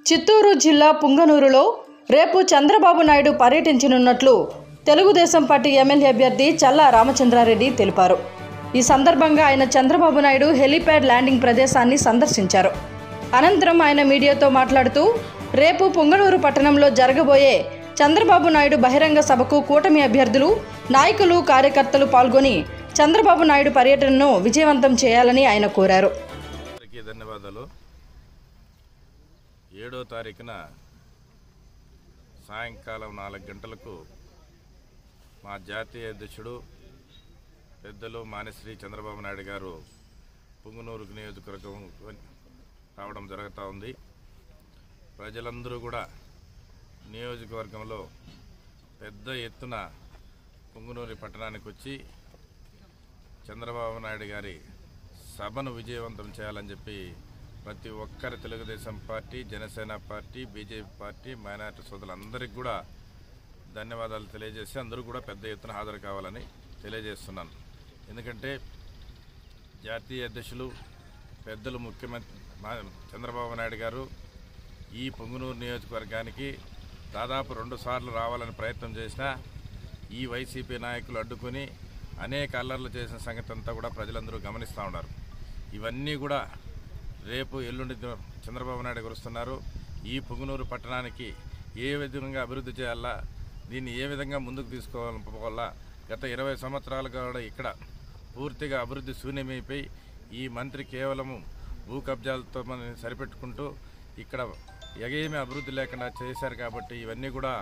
చిత్తూరు జిల్లా పుంగనూరులో రేపు Chandrababu Naidu పర్యటించనున్నట్లు Telugu Desam party MLA అభ్యర్థి చల్లా రామచంద్రారెడ్డి తెలిపారు. ఈ సందర్భంగా ఆయన చంద్రబాబు నాయుడు హెలీప్యాడ్ ల్యాండింగ్ ప్రదేశాన్ని సందర్శించారు. అనంతరం ఆయన మీడియాతో మాట్లాడుతూ రేపు పుంగనూరు పట్టణంలో జరగబోయే చంద్రబాబు నాయుడు బహిరంగ సభకు కూటమి అభ్యర్థులు, నాయకులు, కార్యకర్తలు పాల్గొని చంద్రబాబు నాయుడు పర్యటనను విజయవంతం చేయాలని ఆయన కోరారు. ధన్యవాదాలు. 7వ తారీఖున సాయంకాలం 4 గంటలకు మా జాతీయ అధ్యక్షుడు పెద్దలు మాన్యశ్రీ చంద్రబాబు నాయుడు గారు పుంగనూరు నియోజకవర్గం రావడం జరుగుతూ ఉంది. ప్రజలందరూ కూడా నియోజకవర్గంలో పెద్ద ఎత్తున పుంగనూరు పట్టణానికి వచ్చి చంద్రబాబు నాయుడు గారి సభను విజయవంతం చేయాలని చెప్పి ప్రతి ఒక్కరి Telugu Desam party, Janasena party, BJP party, minority సోదరులందరికీ కూడా ధన్యవాదాలు తెలియజేసి అందరూ కూడా పెద్ద ఎత్తున హాజరు కావాలని తెలియజేస్తున్నాను. ఎందుకంటే జాతీయ అధ్యక్షులు పెద్దలు ముఖ్యమంత్రి చంద్రబాబు నాయుడు గారు ఈ పుంగనూరు నియోజకవర్గానికి దాదాపు 2 సార్లు రావాలని ప్రయత్నం చేసినా ఈ వైసీపీ నాయకులు అడ్డుకొని అనేక అల్లర్లు చేసిన సంగతి అంతా కూడా ప్రజలందరూ గమనిస్తూ ఉన్నారు. ఇవన్నీ కూడా రేపు ఎల్లుండి చంద్రబాబు నాయుడు గారు వస్తున్నారు. ఈ పుంగనూరు పట్టణానికి ఏ విధంగా అభివృద్ధి చేయాలా, దీన్ని ఏ విధంగా ముందుకు తీసుకోవాలా, గత 20 సంవత్సరాలుగా కూడా ఇక్కడ పూర్తిగా అభివృద్ధి శూన్యమైపోయి ఈ మంత్రి కేవలము భూ కబ్జాలతో మనం సరిపెట్టుకుంటూ ఇక్కడ ఏమీ అభివృద్ధి లేకుండా చేశారు. కాబట్టి ఇవన్నీ కూడా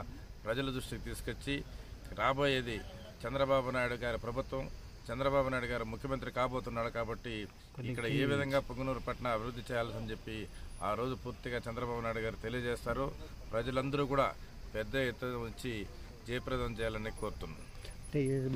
ప్రజల దృష్టికి తీసుకొచ్చి రాబోయేది చంద్రబాబు నాయుడు గారి ప్రభుత్వం, చంద్రబాబు నాయుడు గారు ముఖ్యమంత్రి కాబోతున్నాడు. కాబట్టి ఇక్కడ ఏ విధంగా పుంగనూరు పట్టణ అభివృద్ధి చేయాల్సని చెప్పి ఆ రోజు పూర్తిగా చంద్రబాబు నాయుడు గారు తెలియజేస్తారు. ప్రజలందరూ కూడా పెద్ద ఎత్తున వచ్చి జయప్రదం చేయాలని కోరుతున్నాను.